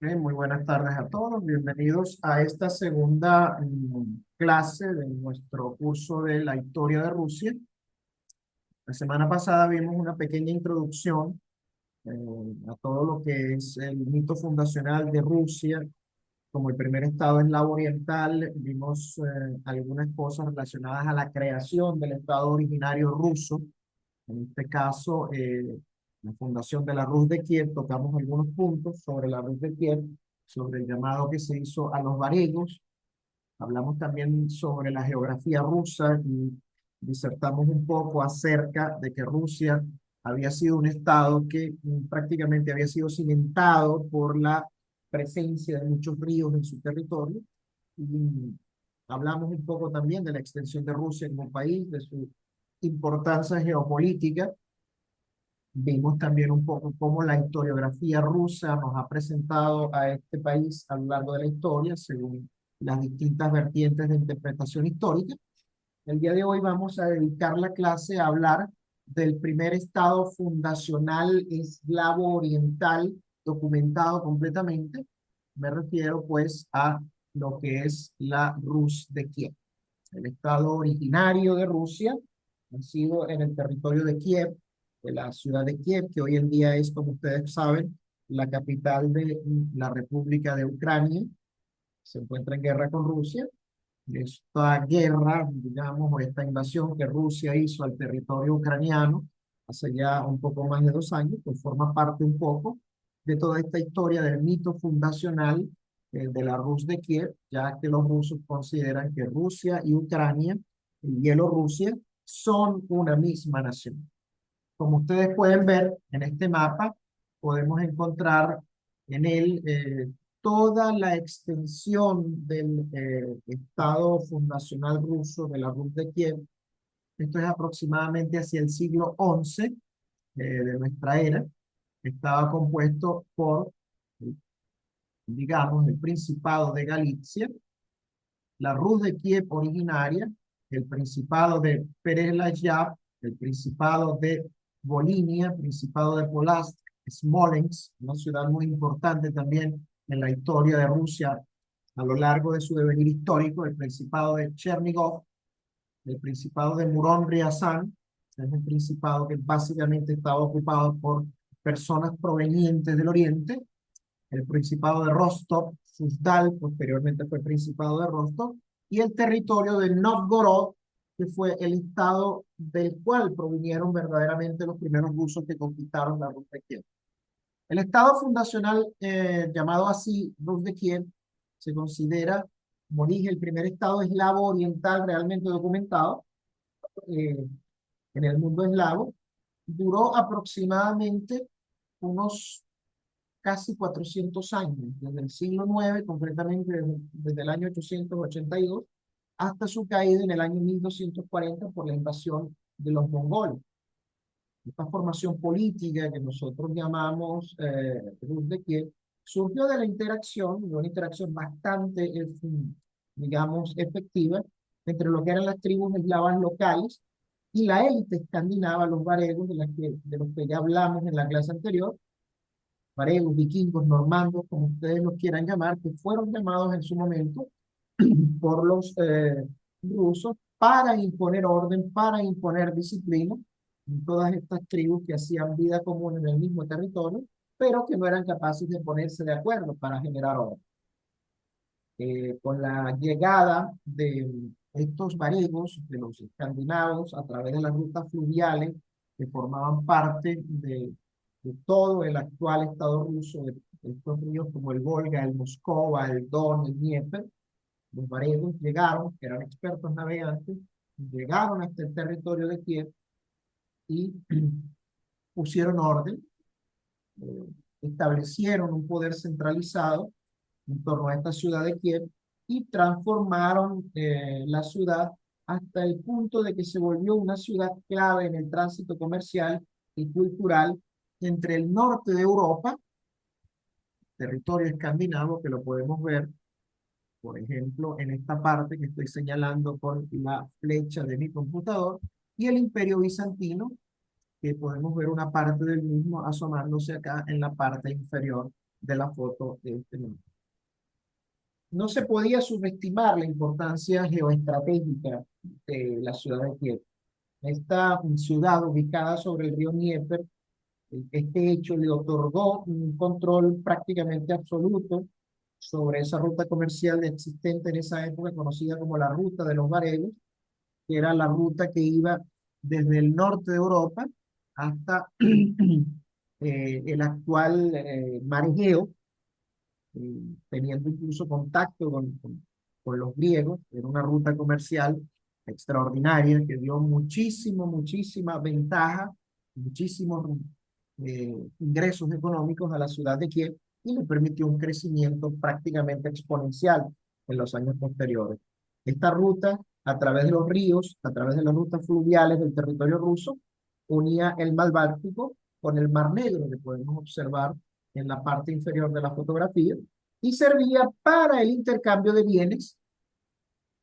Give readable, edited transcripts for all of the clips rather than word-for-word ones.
Muy buenas tardes a todos. Bienvenidos a esta segunda clase de nuestro curso de la historia de Rusia. La semana pasada vimos una pequeña introducción eh, a todo lo que es el mito fundacional de Rusia como el primer estado eslavo oriental. Vimos algunas cosas relacionadas a la creación del estado originario ruso. En este caso, la fundación de la Rus de Kiev. Tocamos algunos puntos sobre la Rus de Kiev, sobre el llamado que se hizo a los varegos. Hablamos también sobre la geografía rusa y disertamos un poco acerca de que Rusia había sido un estado que prácticamente había sido cimentado por la presencia de muchos ríos en su territorio. Y hablamos un poco también de la extensión de Rusia como país, de su importancia geopolítica. Vimos también un poco cómo la historiografía rusa nos ha presentado a este país a lo largo de la historia, según las distintas vertientes de interpretación histórica. El día de hoy vamos a dedicar la clase a hablar del primer estado fundacional eslavo oriental documentado completamente. Me refiero pues a lo que es la Rus de Kiev, el estado originario de Rusia, nacido en el territorio de Kiev, de la ciudad de Kiev, que hoy en día es, como ustedes saben, la capital de la República de Ucrania. Se encuentra en guerra con Rusia. Esta guerra, digamos, o esta invasión que Rusia hizo al territorio ucraniano hace ya un poco más de 2 años, pues forma parte un poco de toda esta historia del mito fundacional de la Rus de Kiev, ya que los rusos consideran que Rusia y Ucrania y Bielorrusia son una misma nación. Como ustedes pueden ver en este mapa, podemos encontrar en él toda la extensión del Estado fundacional ruso de la Rus de Kiev. Esto es aproximadamente hacia el siglo XI de nuestra era. Estaba compuesto por, digamos, el Principado de Galicia, la Rus de Kiev originaria, el Principado de Perelazar, el Principado de Volinia, Principado de Polotsk, Smolensk, una ciudad muy importante también en la historia de Rusia a lo largo de su devenir histórico, el Principado de Chernigov, el Principado de Muron-Ryazan, es un principado que básicamente estaba ocupado por personas provenientes del oriente, el Principado de Rostov, Suzdal, posteriormente fue Principado de Rostov, y el territorio de Novgorod, que fue el estado del cual provinieron verdaderamente los primeros rusos que conquistaron la Rus de Kiev. El estado fundacional, llamado así Rus de Kiev, se considera, como dije, el primer estado eslavo oriental realmente documentado eh, en el mundo eslavo. Duró aproximadamente unos casi 400 años, desde el siglo IX, concretamente desde el año 882, hasta su caída en el año 1240 por la invasión de los mongoles. Esta formación política que nosotros llamamos Rus de Kiev surgió de la interacción, de una interacción bastante, digamos, efectiva entre lo que eran las tribus eslavas locales y la élite escandinava, los varegos, de los que ya hablamos en la clase anterior, varegos, vikingos, normandos, como ustedes los quieran llamar, que fueron llamados en su momento por los rusos para imponer orden, para imponer disciplina en todas estas tribus que hacían vida común en el mismo territorio, pero que no eran capaces de ponerse de acuerdo para generar orden. Con la llegada de estos varegos, de los escandinavos, a través de las rutas fluviales que formaban parte de todo el actual estado ruso, de estos ríos como el Volga, el Moscova, el Don, el Dnieper, los varegos llegaron, que eran expertos navegantes, llegaron hasta el territorio de Kiev y pusieron orden, eh, establecieron un poder centralizado en torno a esta ciudad de Kiev y transformaron la ciudad hasta el punto de que se volvió una ciudad clave en el tránsito comercial y cultural entre el norte de Europa, territorio escandinavo, que lo podemos ver, por ejemplo, en esta parte que estoy señalando con la flecha de mi computador, y el Imperio Bizantino, que podemos ver una parte del mismo asomándose acá en la parte inferior de la foto de este momento. No se podía subestimar la importancia geoestratégica de la ciudad de Kiev. Esta ciudad ubicada sobre el río Dnieper, este hecho le otorgó un control prácticamente absoluto sobre esa ruta comercial existente en esa época, conocida como la Ruta de los Varegos, que era la ruta que iba desde el norte de Europa hasta el actual mar Egeo, teniendo incluso contacto con los griegos. Era una ruta comercial extraordinaria que dio muchísima ventaja, muchísimos ingresos económicos a la ciudad de Kiev y le permitió un crecimiento prácticamente exponencial en los años posteriores. Esta ruta, a través de los ríos, a través de las rutas fluviales del territorio ruso, unía el mar Báltico con el mar Negro, que podemos observar en la parte inferior de la fotografía, y servía para el intercambio de bienes,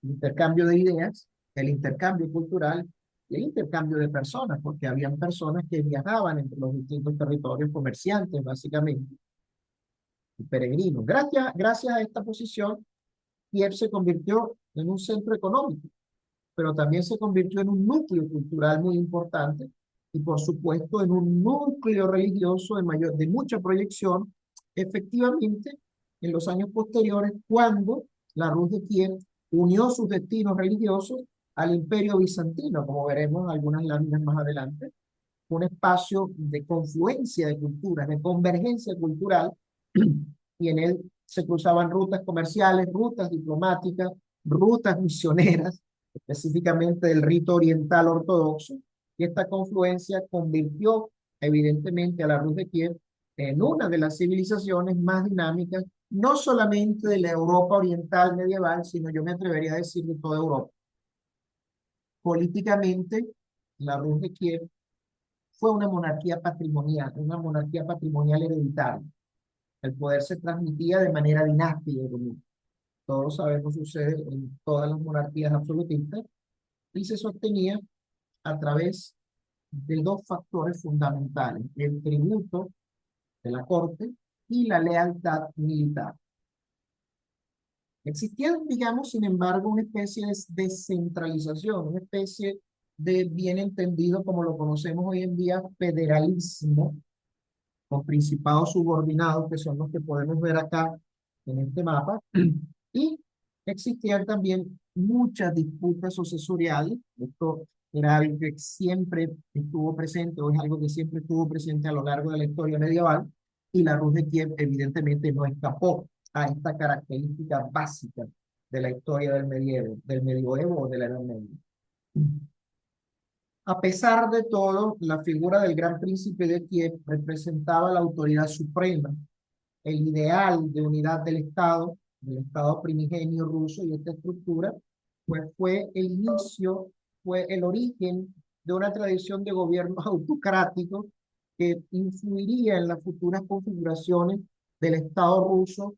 el intercambio de ideas, el intercambio cultural y el intercambio de personas, porque habían personas que viajaban entre los distintos territorios, comerciantes básicamente, y peregrinos. Gracias a esta posición, Kiev se convirtió en un centro económico, pero también se convirtió en un núcleo cultural muy importante y por supuesto en un núcleo religioso de mucha proyección, efectivamente en los años posteriores, cuando la Rus de Kiev unió sus destinos religiosos al Imperio Bizantino, como veremos en algunas láminas más adelante, un espacio de confluencia de culturas, de convergencia cultural, y en él se cruzaban rutas comerciales, rutas diplomáticas, rutas misioneras, específicamente del rito oriental ortodoxo, y esta confluencia convirtió evidentemente a la Rus de Kiev en una de las civilizaciones más dinámicas, no solamente de la Europa oriental medieval, sino yo me atrevería a decir de toda Europa. Políticamente, la Rus de Kiev fue una monarquía patrimonial hereditaria. El poder se transmitía de manera dinástica, como todos sabemos sucede en todas las monarquías absolutistas, y se sostenía a través de dos factores fundamentales: el tributo de la corte y la lealtad militar. Existía, digamos, sin embargo, una especie de descentralización, una especie de, bien entendido como lo conocemos hoy en día, federalismo, con principados subordinados, que son los que podemos ver acá en este mapa, y existían también muchas disputas sucesoriales. Esto era algo que siempre estuvo presente, o es algo que siempre estuvo presente a lo largo de la historia medieval, y la Rus de Kiev evidentemente no escapó a esta característica básica de la historia del medioevo o de la Edad Media. A pesar de todo, la figura del gran príncipe de Kiev representaba la autoridad suprema, el ideal de unidad del Estado primigenio ruso, y esta estructura pues fue el inicio, fue el origen de una tradición de gobierno autocrático que influiría en las futuras configuraciones del Estado ruso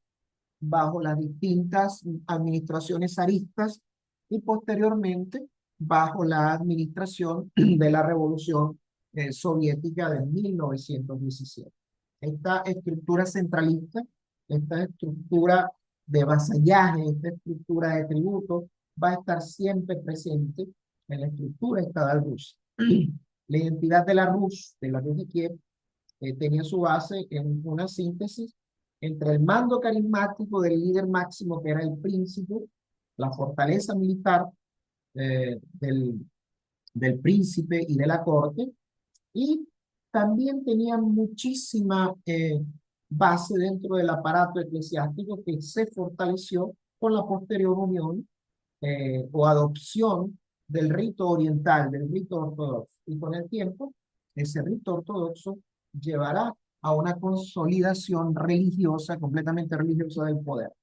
bajo las distintas administraciones zaristas y posteriormente bajo la administración de la Revolución Soviética de 1917. Esta estructura centralista, esta estructura de vasallaje, esta estructura de tributo, va a estar siempre presente en la estructura estatal rusa. La identidad de la Rus de Kiev, tenía su base en una síntesis entre el mando carismático del líder máximo, que era el príncipe, la fortaleza militar eh, del, del príncipe y de la corte, y también tenía muchísima base dentro del aparato eclesiástico que se fortaleció con la posterior unión o adopción del rito oriental, del rito ortodoxo. Y con el tiempo, ese rito ortodoxo llevará a una consolidación religiosa, completamente religiosa del poder.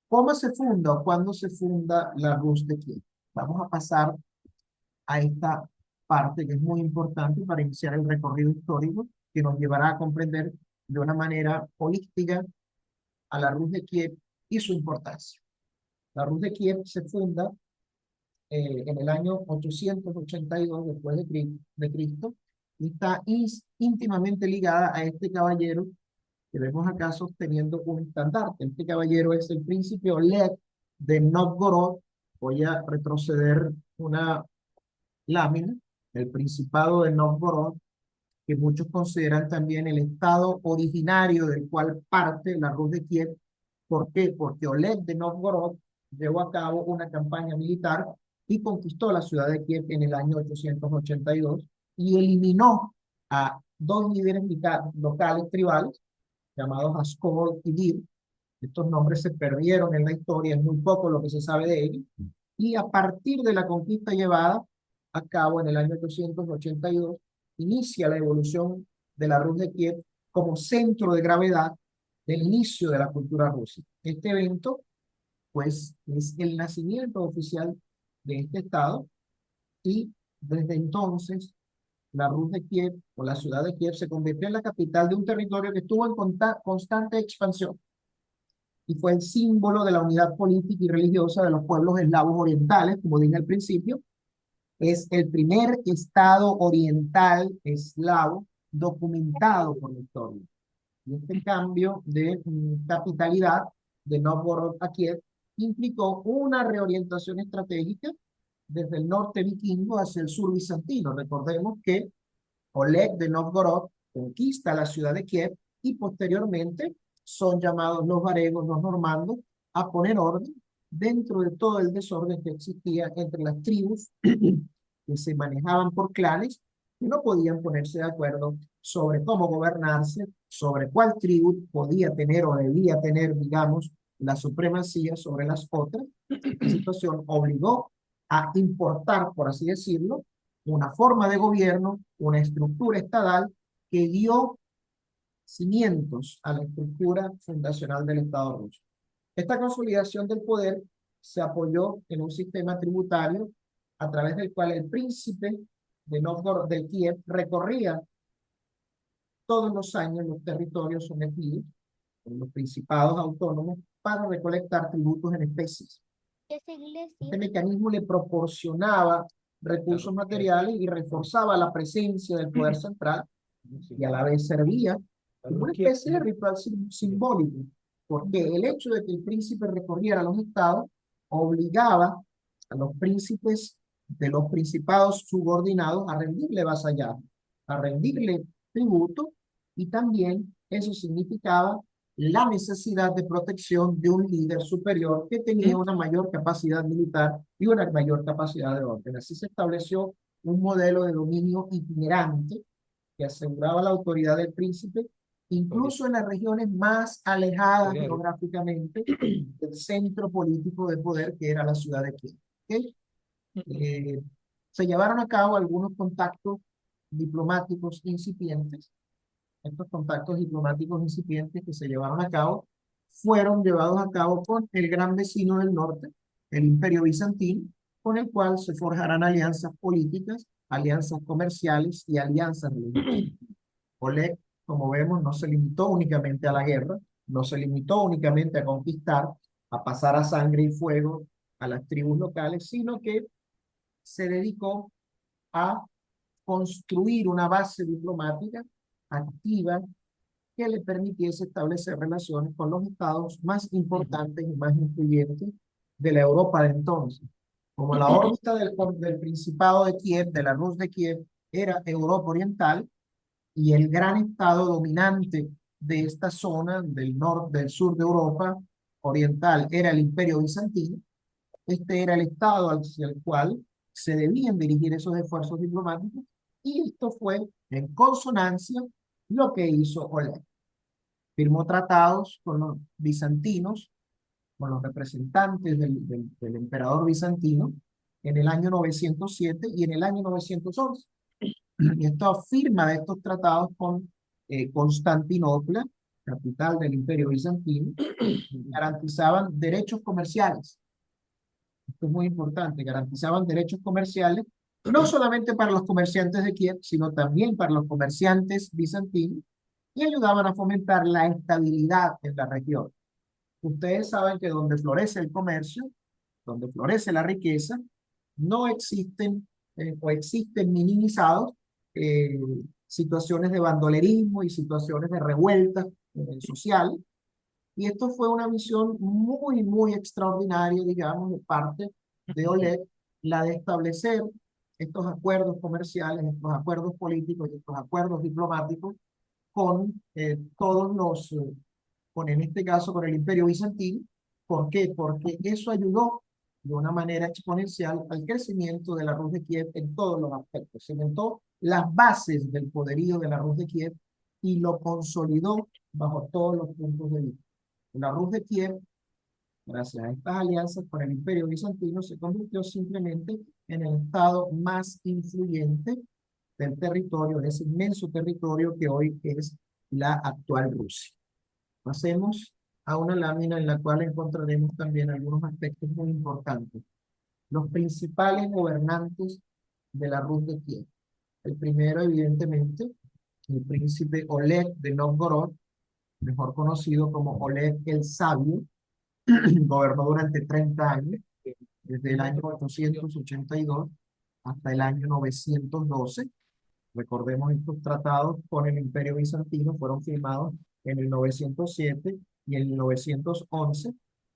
¿Cómo se funda o cuándo se funda la Rus de Kiev? Vamos a pasar a esta parte que es muy importante para iniciar el recorrido histórico que nos llevará a comprender de una manera holística a la Rus de Kiev y su importancia. La Rus de Kiev se funda en el año 882 después de Cristo, y está íntimamente ligada a este caballero que vemos acá sosteniendo un estandarte. Este caballero es el príncipe Oleg de Novgorod. Voy a retroceder una lámina. El principado de Novgorod, que muchos consideran también el estado originario del cual parte la Rus de Kiev. ¿Por qué? Porque Oleg de Novgorod llevó a cabo una campaña militar y conquistó la ciudad de Kiev en el año 882 y eliminó a dos líderes locales tribales llamados Askol y Dir. Estos nombres se perdieron en la historia, es muy poco lo que se sabe de ellos. Y a partir de la conquista llevada a cabo en el año 882, inicia la evolución de la Rus de Kiev como centro de gravedad del inicio de la cultura rusa. Este evento, pues, es el nacimiento oficial de este estado y desde entonces la Rus de Kiev o la ciudad de Kiev se convirtió en la capital de un territorio que estuvo en constante expansión y fue el símbolo de la unidad política y religiosa de los pueblos eslavos orientales, como dije al principio. Es el primer estado oriental eslavo documentado por la historia. Y este cambio de capitalidad de Novgorod a Kiev implicó una reorientación estratégica desde el norte vikingo hacia el sur bizantino. Recordemos que Oleg de Novgorod conquista la ciudad de Kiev y posteriormente son llamados los varegos, los normandos, a poner orden dentro de todo el desorden que existía entre las tribus que se manejaban por clanes y no podían ponerse de acuerdo sobre cómo gobernarse, sobre cuál tribu podía tener o debía tener, digamos, la supremacía sobre las otras. Esta situación obligó a importar, por así decirlo, una forma de gobierno, una estructura estatal que dio cimientos a la estructura fundacional del Estado ruso. Esta consolidación del poder se apoyó en un sistema tributario a través del cual el príncipe de Novgorod de Kiev recorría todos los años los territorios sometidos en los principados autónomos para recolectar tributos en especies. Este mecanismo le proporcionaba recursos materiales y reforzaba la presencia del poder central y a la vez servía como una especie de ritual simbólico, porque el hecho de que el príncipe recorriera los estados obligaba a los príncipes de los principados subordinados a rendirle vasallaje, a rendirle tributo, y también eso significaba la necesidad de protección de un líder superior que tenía una mayor capacidad militar y una mayor capacidad de orden. Así se estableció un modelo de dominio itinerante que aseguraba la autoridad del príncipe, incluso en las regiones más alejadas geográficamente del centro político de poder que era la ciudad de Kiev. ¿Okay? Se llevaron a cabo algunos contactos diplomáticos incipientes. Estos contactos diplomáticos incipientes que se llevaron a cabo fueron llevados a cabo con el gran vecino del norte, el Imperio Bizantino, con el cual se forjarán alianzas políticas, alianzas comerciales y alianzas religiosas. Oleg, como vemos, no se limitó únicamente a la guerra, no se limitó únicamente a conquistar, a pasar a sangre y fuego a las tribus locales, sino que se dedicó a construir una base diplomática activa que le permitiese establecer relaciones con los estados más importantes y más influyentes de la Europa de entonces. Como la órbita del Principado de Kiev, de la Rus de Kiev, era Europa Oriental, y el gran estado dominante de esta zona del sur de Europa Oriental era el Imperio Bizantino. Este era el estado hacia el cual se debían dirigir esos esfuerzos diplomáticos, y esto fue en consonancia lo que hizo Oleg. Firmó tratados con los bizantinos, con los representantes del emperador bizantino en el año 907 y en el año 911. Y esto firma de estos tratados con Constantinopla, capital del Imperio Bizantino, garantizaban derechos comerciales. Esto es muy importante, garantizaban derechos comerciales, no solamente para los comerciantes de Kiev, sino también para los comerciantes bizantinos, y ayudaban a fomentar la estabilidad en la región. Ustedes saben que donde florece el comercio, donde florece la riqueza, no existen o existen minimizados situaciones de bandolerismo y situaciones de revueltas sociales. Y esto fue una visión muy, muy extraordinaria, digamos, de parte de Oleg, la de establecer estos acuerdos comerciales, estos acuerdos políticos y estos acuerdos diplomáticos con todos los, con en este caso con el Imperio Bizantino. ¿Por qué? Porque eso ayudó de una manera exponencial al crecimiento de la Rus de Kiev en todos los aspectos. Cimentó las bases del poderío de la Rus de Kiev y lo consolidó bajo todos los puntos de vista. La Rus de Kiev, gracias a estas alianzas con el Imperio Bizantino, se convirtió simplemente en el estado más influyente del territorio, de ese inmenso territorio que hoy es la actual Rusia. Pasemos a una lámina en la cual encontraremos también algunos aspectos muy importantes. Los principales gobernantes de la Rus de Kiev. El primero, evidentemente, el príncipe Oleg de Novgorod, mejor conocido como Oleg el Sabio, gobernó durante 30 años, desde el año 882 hasta el año 912. Recordemos, estos tratados con el Imperio Bizantino fueron firmados en el 907 y en el 911,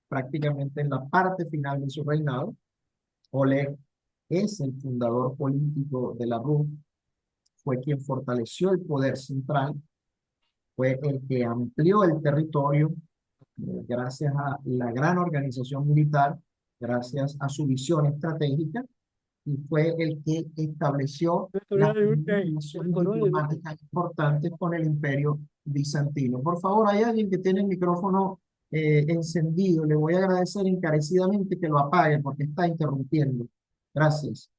prácticamente en la parte final de su reinado. Oleg es el fundador político de la Rus, fue quien fortaleció el poder central, fue el que amplió el territorio gracias a la gran organización militar, gracias a su visión estratégica, y fue el que estableció las relaciones diplomáticas importantes con el Imperio Bizantino. Por favor, hay alguien que tiene el micrófono encendido. Le voy a agradecer encarecidamente que lo apague porque está interrumpiendo. Gracias.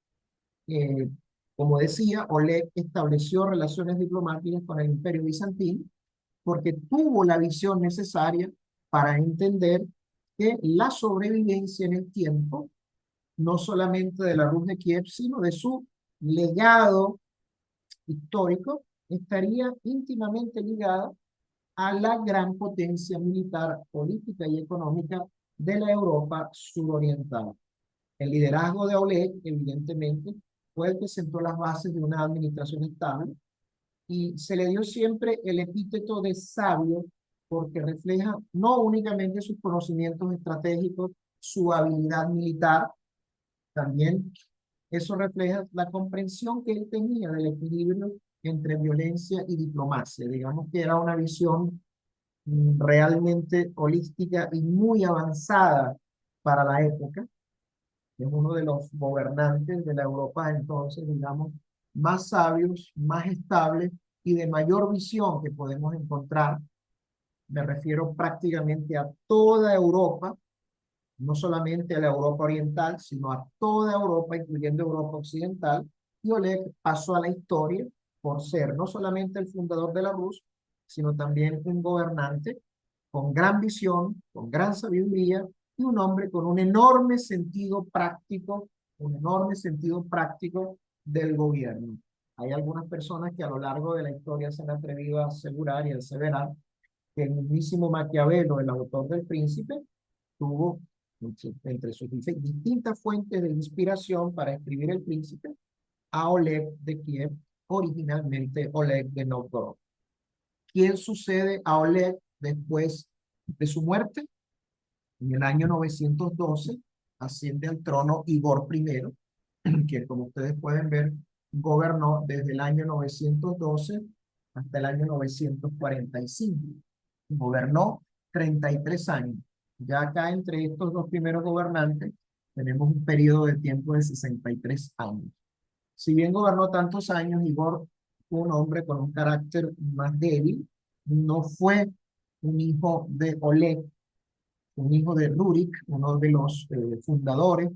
Eh, Como decía, Oleg estableció relaciones diplomáticas con el Imperio Bizantino porque tuvo la visión necesaria para entender que la sobrevivencia en el tiempo, no solamente de la Rus de Kiev, sino de su legado histórico, estaría íntimamente ligada a la gran potencia militar, política y económica de la Europa suroriental. El liderazgo de Oleg, evidentemente, fue el que sentó las bases de una administración estable y se le dio siempre el epíteto de sabio porque refleja no únicamente sus conocimientos estratégicos, su habilidad militar, también eso refleja la comprensión que él tenía del equilibrio entre violencia y diplomacia. Digamos que era una visión realmente holística y muy avanzada para la época. Es uno de los gobernantes de la Europa entonces, digamos, más sabios, más estables y de mayor visión que podemos encontrar. Me refiero prácticamente a toda Europa, no solamente a la Europa oriental, sino a toda Europa, incluyendo Europa occidental, y Oleg pasó a la historia por ser no solamente el fundador de la Rus, sino también un gobernante con gran visión, con gran sabiduría, y un hombre con un enorme sentido práctico del gobierno. Hay algunas personas que a lo largo de la historia se han atrevido a asegurar y a aseverar que el mismísimo Maquiavelo, el autor del Príncipe, tuvo entre sus distintas fuentes de inspiración para escribir El Príncipe a Oleg de Kiev, originalmente Oleg de Novgorod. ¿Quién sucede a Oleg después de su muerte? En el año 912 asciende al trono Igor I, que como ustedes pueden ver, gobernó desde el año 912 hasta el año 945. Gobernó 33 años. Ya acá entre estos dos primeros gobernantes tenemos un periodo de tiempo de 63 años. Si bien gobernó tantos años, Igor fue un hombre con un carácter más débil, no fue un hijo de Oleg, un hijo de Rurik, uno de los fundadores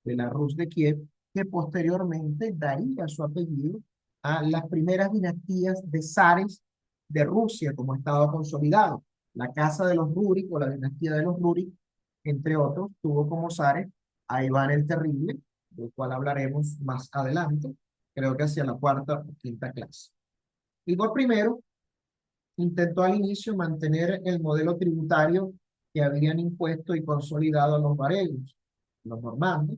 de la Rus de Kiev, que posteriormente daría su apellido a las primeras dinastías de zares de Rusia como estado consolidado. La casa de los Rurik o la dinastía de los Rurik, entre otros, tuvo como zares a Iván el Terrible, del cual hablaremos más adelante, creo que hacia la cuarta o quinta clase. Igor primero intentó al inicio mantener el modelo tributario que habían impuesto y consolidado los varegos, los normandos,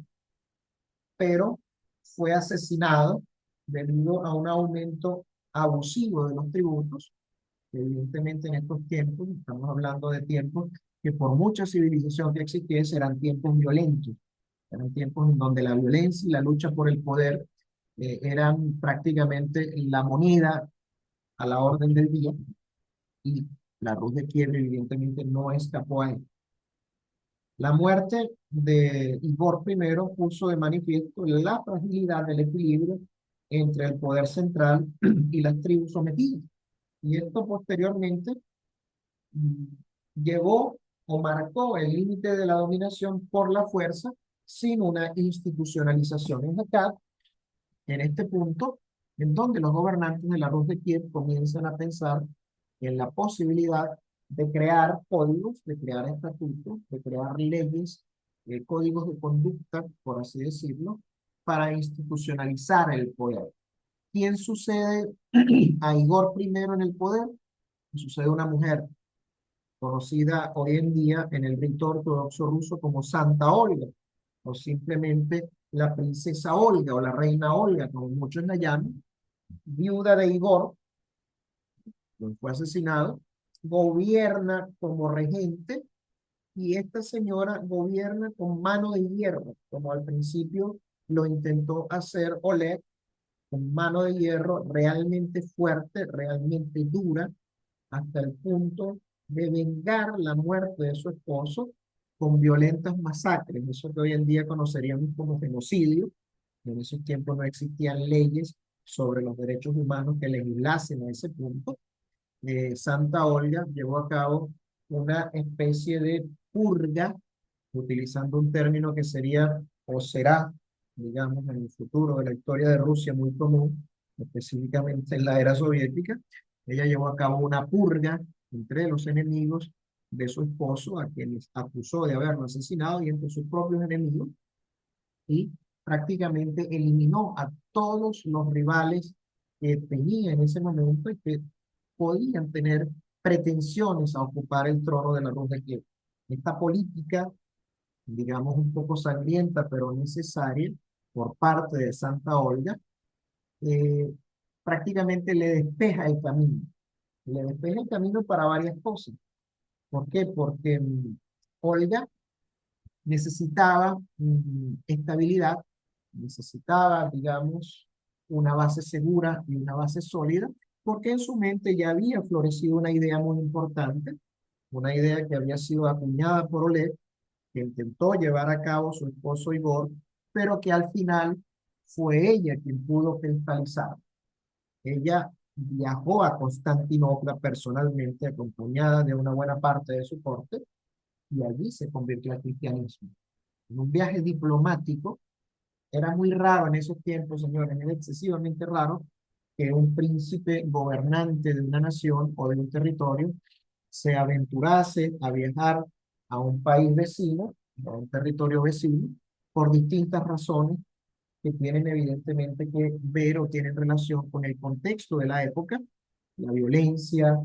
pero fue asesinado debido a un aumento abusivo de los tributos Evidentemente en estos tiempos, estamos hablando de tiempos que por mucha civilización que existiese eran tiempos violentos, eran tiempos en donde la violencia y la lucha por el poder eran prácticamente la moneda a la orden del día, y la Rus de Kiev evidentemente no escapó a él. La muerte de Igor I puso de manifiesto la fragilidad del equilibrio entre el poder central y las tribus sometidas. Y esto posteriormente mm, llegó o marcó el límite de la dominación por la fuerza sin una institucionalización. Es acá, en este punto, en donde los gobernantes de la Rus de Kiev comienzan a pensar en la posibilidad de crear códigos, de crear estatutos, de crear leyes, códigos de conducta, por así decirlo, para institucionalizar el poder. ¿Quién sucede a Igor I en el poder? Sucede una mujer conocida hoy en día en el rito ortodoxo ruso como Santa Olga, o simplemente la princesa Olga o la reina Olga, como muchos la llaman, viuda de Igor, quien fue asesinado, gobierna como regente, y esta señora gobierna con mano de hierro, como al principio lo intentó hacer Oleg, con mano de hierro realmente fuerte, realmente dura, hasta el punto de vengar la muerte de su esposo con violentas masacres, eso que hoy en día conoceríamos como genocidio. En esos tiempos no existían leyes sobre los derechos humanos que legislasen a ese punto. Santa Olga llevó a cabo una especie de purga, utilizando un término que sería o será, digamos, en el futuro de la historia de Rusia muy común, específicamente en la era soviética. Ella llevó a cabo una purga entre los enemigos de su esposo, a quienes acusó de haberlo asesinado, y entre sus propios enemigos, y prácticamente eliminó a todos los rivales que tenía en ese momento y que podían tener pretensiones a ocupar el trono de la Rus de Kiev. Esta política, digamos, un poco sangrienta, pero necesaria por parte de Santa Olga, eh, prácticamente le despeja el camino. Le despeja el camino para varias cosas. ¿Por qué? Porque Olga necesitaba estabilidad, necesitaba, digamos, una base segura y una base sólida, porque en su mente ya había florecido una idea muy importante, una idea que había sido acuñada por Oleg, que intentó llevar a cabo su esposo Igor, pero que al final fue ella quien pudo cristalizar. Ella viajó a Constantinopla personalmente, acompañada de una buena parte de su corte, y allí se convirtió al cristianismo. En un viaje diplomático, era muy raro en esos tiempos, señores, era excesivamente raro que un príncipe gobernante de una nación o de un territorio se aventurase a viajar a un país vecino, a un territorio vecino, por distintas razones que tienen evidentemente que ver o tienen relación con el contexto de la época, la violencia,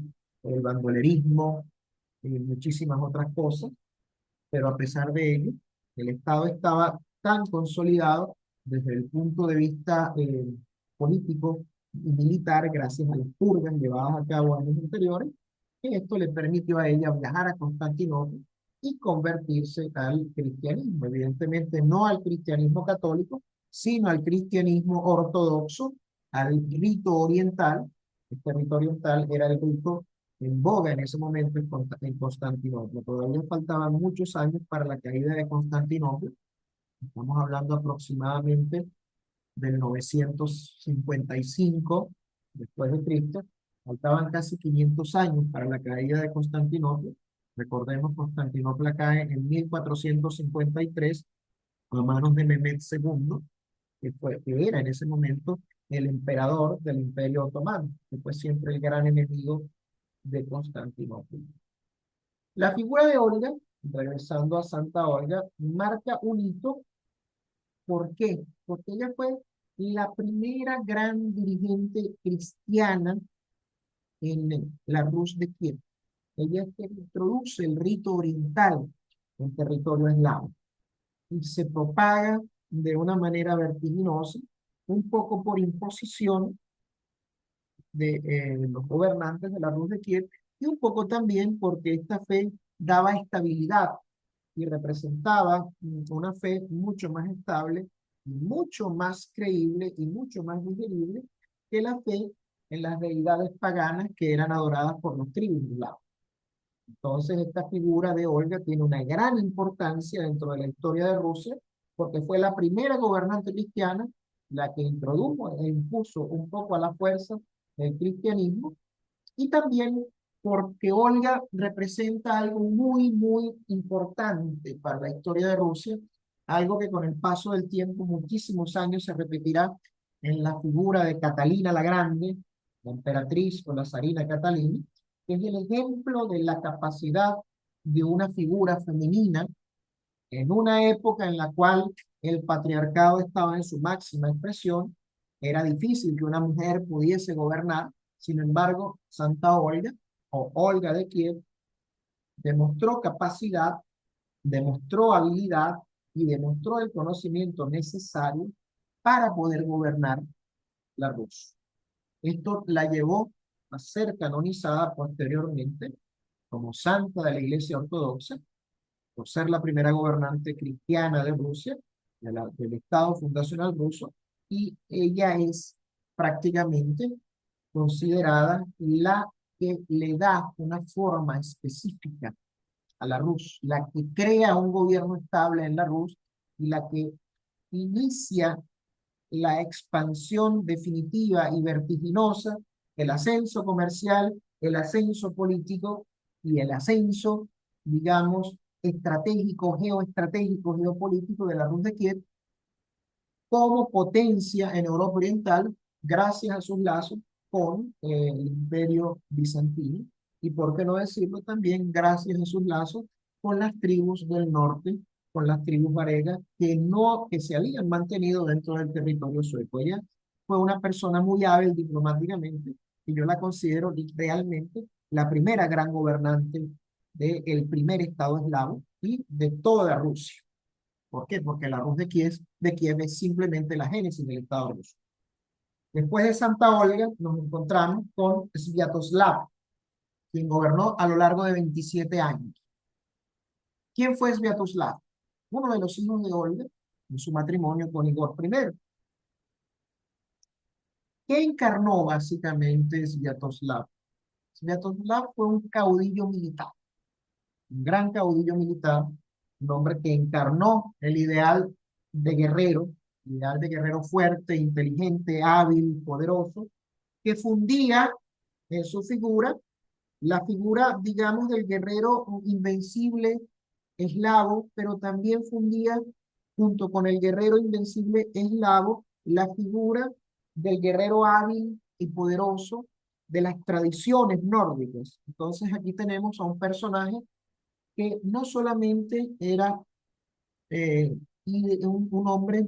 el bandolerismo y muchísimas otras cosas, pero a pesar de ello, el Estado estaba tan consolidado desde el punto de vista político y militar, gracias a las purgas llevadas a cabo años anteriores, que esto le permitió a ella viajar a Constantinopla y convertirse al cristianismo. Evidentemente no al cristianismo católico, sino al cristianismo ortodoxo, al rito oriental. Este rito oriental era el rito en boga en ese momento en Constantinopla. Todavía faltaban muchos años para la caída de Constantinopla. Estamos hablando aproximadamente del 955 después de Cristo. Faltaban casi 500 años para la caída de Constantinopla. Recordemos, Constantinopla cae en 1453 a manos de Mehmed II, que era en ese momento el emperador del Imperio Otomano, que fue siempre el gran enemigo de Constantinopla. La figura de Olga, regresando a Santa Olga, marca un hito. ¿Por qué? Porque ella fue la primera gran dirigente cristiana en la Rus de Kiev. Ella es que introduce el rito oriental en territorio eslavo y se propaga de una manera vertiginosa, un poco por imposición, de los gobernantes de la Rus de Kiev, y un poco también porque esta fe daba estabilidad y representaba una fe mucho más estable, mucho más creíble y mucho más digerible que la fe en las deidades paganas que eran adoradas por los tribus eslavos. Entonces, esta figura de Olga tiene una gran importancia dentro de la historia de Rusia, porque fue la primera gobernante cristiana, la que introdujo e impuso un poco a la fuerza el cristianismo, y también porque Olga representa algo muy, muy importante para la historia de Rusia, algo que con el paso del tiempo, muchísimos años, se repetirá en la figura de Catalina la Grande, la emperatriz o la zarina Catalina, que es el ejemplo de la capacidad de una figura femenina en una época en la cual el patriarcado estaba en su máxima expresión. Era difícil que una mujer pudiese gobernar. Sin embargo, Santa Olga o Olga de Kiev demostró capacidad, demostró habilidad y demostró el conocimiento necesario para poder gobernar la Rusia. Esto la llevó a ser canonizada posteriormente como santa de la Iglesia Ortodoxa, por ser la primera gobernante cristiana de Rusia, del Estado fundacional ruso, y ella es prácticamente considerada la que le da una forma específica a la Rus, la que crea un gobierno estable en la Rus y la que inicia la expansión definitiva y vertiginosa, el ascenso comercial, el ascenso político y el ascenso, digamos, estratégico, geoestratégico, geopolítico de la Rus de Kiev como potencia en Europa Oriental gracias a sus lazos con el Imperio Bizantino y, por qué no decirlo, también gracias a sus lazos con las tribus del norte, con las tribus varegas que se habían mantenido dentro del territorio sueco. Ella fue una persona muy hábil diplomáticamente y yo la considero realmente la primera gran gobernante del primer estado eslavo y de toda Rusia. ¿Por qué? Porque la Rus de Kiev es simplemente la génesis del Estado ruso. Después de Santa Olga nos encontramos con Sviatoslav, quien gobernó a lo largo de 27 años. ¿Quién fue Sviatoslav? Uno de los hijos de Olga en su matrimonio con Igor I. ¿Qué encarnó básicamente Sviatoslav? Sviatoslav fue un caudillo militar, un gran caudillo militar, un hombre que encarnó el ideal de guerrero fuerte, inteligente, hábil, poderoso, que fundía en su figura la figura, digamos, del guerrero invencible eslavo, pero también fundía, junto con el guerrero invencible eslavo, la figura del guerrero hábil y poderoso de las tradiciones nórdicas. Entonces aquí tenemos a un personaje que no solamente era un hombre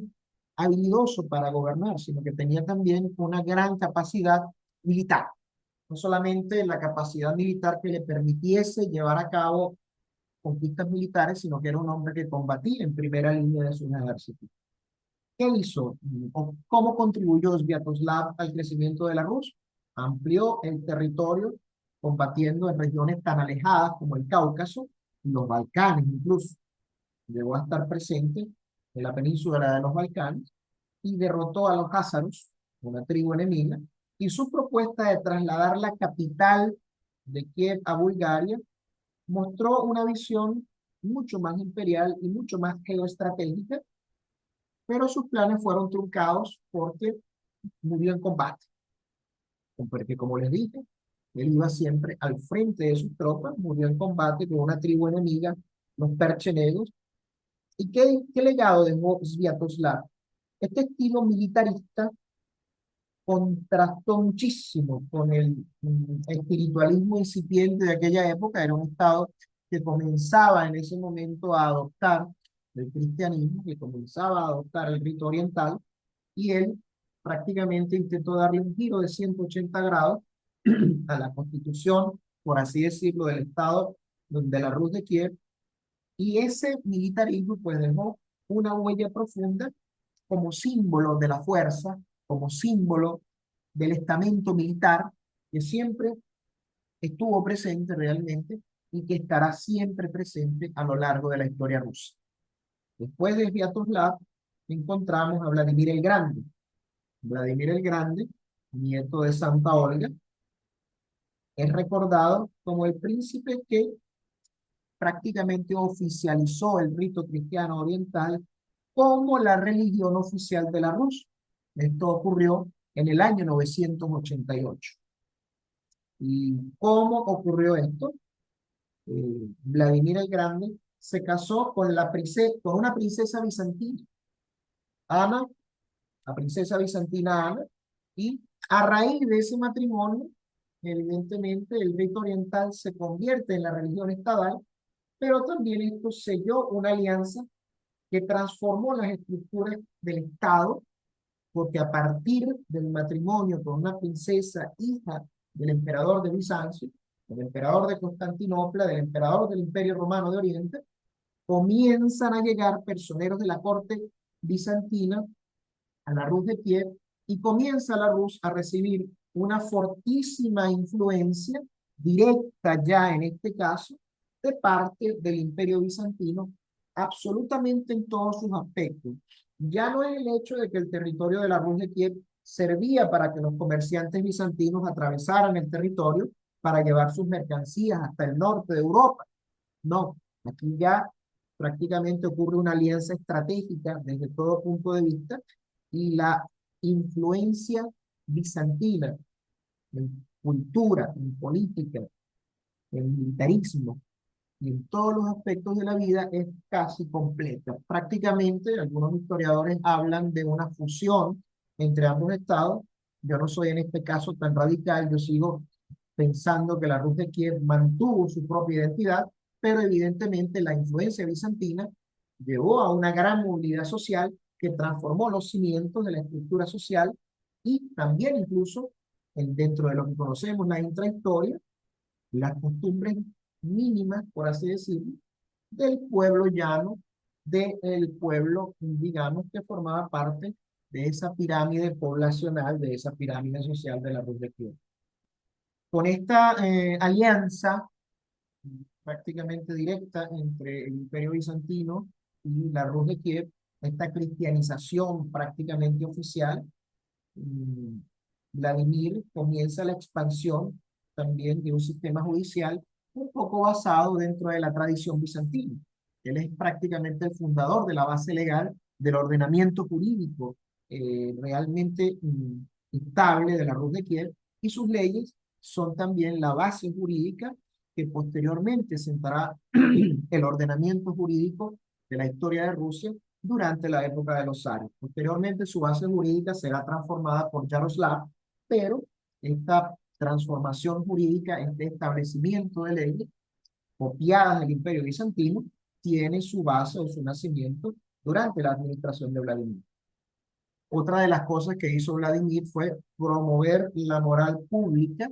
habilidoso para gobernar, sino que tenía también una gran capacidad militar. No solamente la capacidad militar que le permitiese llevar a cabo conquistas militares, sino que era un hombre que combatía en primera línea de sus ejércitos. ¿Qué hizo? ¿O cómo contribuyó Sviatoslav al crecimiento de la Rus? Amplió el territorio combatiendo en regiones tan alejadas como el Cáucaso y los Balcanes incluso. Llegó a estar presente en la península de los Balcanes y derrotó a los házaros, una tribu enemiga, y su propuesta de trasladar la capital de Kiev a Bulgaria mostró una visión mucho más imperial y mucho más geoestratégica, pero sus planes fueron truncados porque murió en combate. Porque, como les dije, él iba siempre al frente de sus tropas, murió en combate con una tribu enemiga, los perchenegos. ¿Y qué legado dejó Sviatoslav? Este estilo militarista contrastó muchísimo con el espiritualismo incipiente de aquella época. Era un estado que comenzaba en ese momento a adoptar el cristianismo, que comenzaba a adoptar el rito oriental, y él prácticamente intentó darle un giro de 180 grados a la constitución, por así decirlo, del estado de la Rus de Kiev, y ese militarismo pues dejó una huella profunda como símbolo de la fuerza, como símbolo del estamento militar que siempre estuvo presente realmente y que estará siempre presente a lo largo de la historia rusa. Después de Sviatoslav encontramos a Vladimir el Grande. Vladimir el Grande, nieto de Santa Olga, es recordado como el príncipe que prácticamente oficializó el rito cristiano oriental como la religión oficial de la Rusia. Esto ocurrió en el año 988. ¿Y cómo ocurrió esto? Vladimir el Grande se casó con, con una princesa bizantina, Ana, la princesa bizantina Ana, y a raíz de ese matrimonio, evidentemente el rito oriental se convierte en la religión estatal, pero también esto selló una alianza que transformó las estructuras del Estado, porque a partir del matrimonio con una princesa hija del emperador de Bizancio, del emperador de Constantinopla, del emperador del Imperio Romano de Oriente, comienzan a llegar personeros de la corte bizantina a la Rus de Kiev y comienza la Rus a recibir una fortísima influencia directa ya en este caso de parte del Imperio Bizantino absolutamente en todos sus aspectos. Ya no es el hecho de que el territorio de la Rus de Kiev servía para que los comerciantes bizantinos atravesaran el territorio para llevar sus mercancías hasta el norte de Europa. No, aquí ya prácticamente ocurre una alianza estratégica desde todo punto de vista y la influencia bizantina en cultura, en política, en militarismo y en todos los aspectos de la vida es casi completa. Prácticamente algunos historiadores hablan de una fusión entre ambos estados. Yo no soy en este caso tan radical, yo sigo pensando que la Rus de Kiev mantuvo su propia identidad, pero evidentemente la influencia bizantina llevó a una gran movilidad social que transformó los cimientos de la estructura social y también incluso dentro de lo que conocemos la intrahistoria, las costumbres mínimas, por así decirlo, del pueblo llano, del pueblo, digamos, que formaba parte de esa pirámide poblacional, de esa pirámide social de la Rus de Kiev. Con esta alianza prácticamente directa entre el Imperio Bizantino y la Rus de Kiev, esta cristianización prácticamente oficial, mm, Vladimir comienza la expansión también de un sistema judicial un poco basado dentro de la tradición bizantina. Él es prácticamente el fundador de la base legal del ordenamiento jurídico realmente estable de la Rus de Kiev y sus leyes son también la base jurídica que posteriormente sentará el ordenamiento jurídico de la historia de Rusia durante la época de los zares. Posteriormente su base jurídica será transformada por Yaroslav, pero esta transformación jurídica, este establecimiento de leyes copiadas del Imperio Bizantino, tiene su base o su nacimiento durante la administración de Vladimir. Otra de las cosas que hizo Vladimir fue promover la moral pública,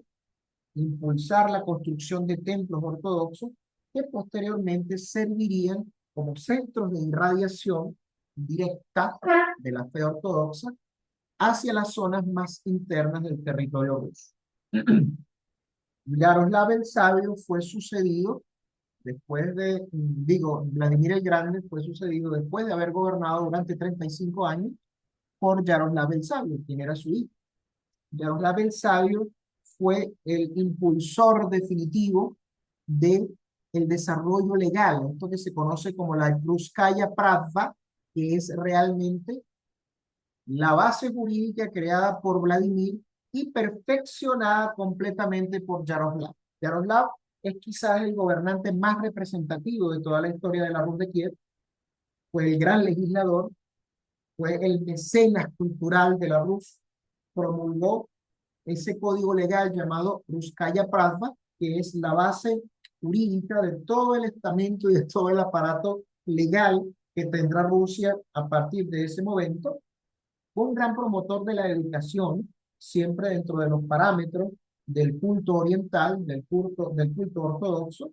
impulsar la construcción de templos ortodoxos que posteriormente servirían como centros de irradiación directa de la fe ortodoxa hacia las zonas más internas del territorio ruso. Yaroslav el Sabio fue sucedido después de, digo, Vladimir el Grande fue sucedido después de haber gobernado durante 35 años por Yaroslav el Sabio, quien era su hijo. Yaroslav el Sabio fue el impulsor definitivo de el desarrollo legal, esto que se conoce como la Ruskaya Pravda, que es realmente la base jurídica creada por Vladimir y perfeccionada completamente por Yaroslav. Yaroslav es quizás el gobernante más representativo de toda la historia de la Rus de Kiev, fue el gran legislador, fue el mecenas cultural de la Rus, promulgó ese código legal llamado Ruskaya Pravda, que es la base jurídica de todo el estamento y de todo el aparato legal que tendrá Rusia a partir de ese momento. Fue un gran promotor de la educación, siempre dentro de los parámetros del culto oriental, del culto ortodoxo,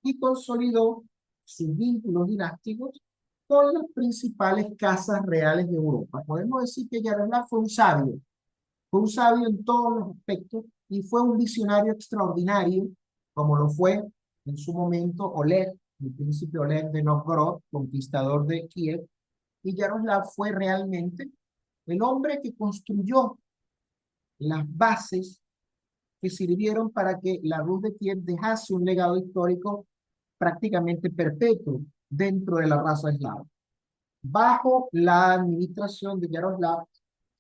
y consolidó sus vínculos dinásticos con las principales casas reales de Europa. Podemos decir que Yaroslav fue un sabio, Fue un sabio en todos los aspectos y fue un visionario extraordinario, como lo fue en su momento Oleg, el príncipe Oleg de Novgorod, conquistador de Kiev, y Yaroslav fue realmente el hombre que construyó las bases que sirvieron para que la Rus de Kiev dejase un legado histórico prácticamente perpetuo dentro de la raza eslava. Bajo la administración de Yaroslav,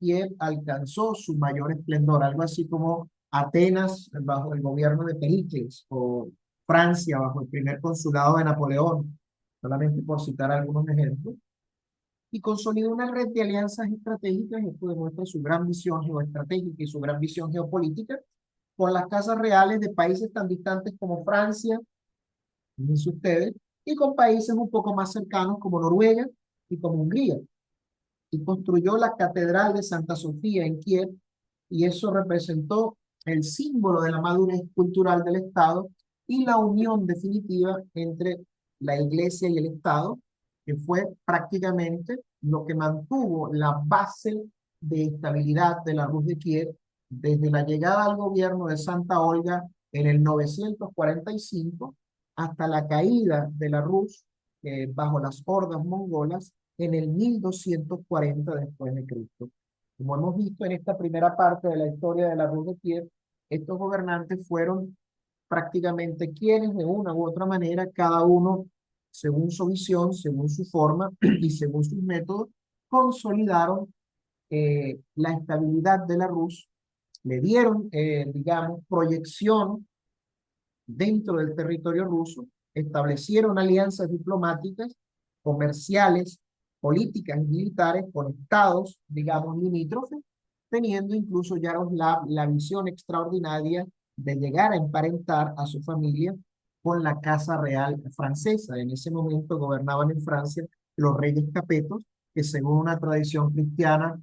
Kiev alcanzó su mayor esplendor, algo así como Atenas bajo el gobierno de Pericles o Francia bajo el primer consulado de Napoleón, solamente por citar algunos ejemplos, y consolidó una red de alianzas estratégicas. Esto demuestra su gran visión geoestratégica y su gran visión geopolítica con las casas reales de países tan distantes como Francia, fíjense ustedes, y con países un poco más cercanos como Noruega y como Hungría. Y construyó la Catedral de Santa Sofía en Kiev, y eso representó el símbolo de la madurez cultural del Estado y la unión definitiva entre la Iglesia y el Estado, que fue prácticamente lo que mantuvo la base de estabilidad de la Rus de Kiev desde la llegada al gobierno de Santa Olga en el 945 hasta la caída de la Rus bajo las hordas mongolas en el 1240 después de Cristo. Como hemos visto en esta primera parte de la historia de la Rus de Kiev, estos gobernantes fueron prácticamente quienes de una u otra manera, cada uno según su visión, según su forma y según sus métodos, consolidaron la estabilidad de la Rus, le dieron, digamos, proyección dentro del territorio ruso, establecieron alianzas diplomáticas, comerciales, políticas y militares con estados, digamos, limítrofes, teniendo incluso Yaroslav la visión extraordinaria de llegar a emparentar a su familia con la Casa Real francesa. En ese momento gobernaban en Francia los reyes capetos, que según una tradición cristiana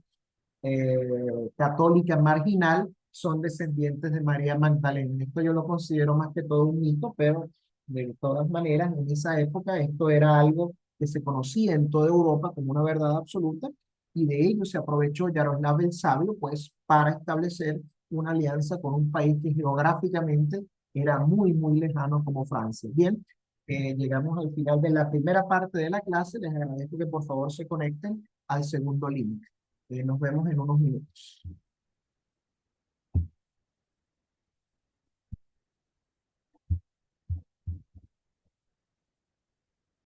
católica marginal, son descendientes de María Magdalena. Esto yo lo considero más que todo un mito, pero de todas maneras, en esa época esto era algo que se conocía en toda Europa como una verdad absoluta, y de ello se aprovechó Yaroslav el Sabio, pues, para establecer una alianza con un país que geográficamente era muy, muy lejano como Francia. Bien, llegamos al final de la primera parte de la clase. Les agradezco que por favor se conecten al segundo link. Nos vemos en unos minutos.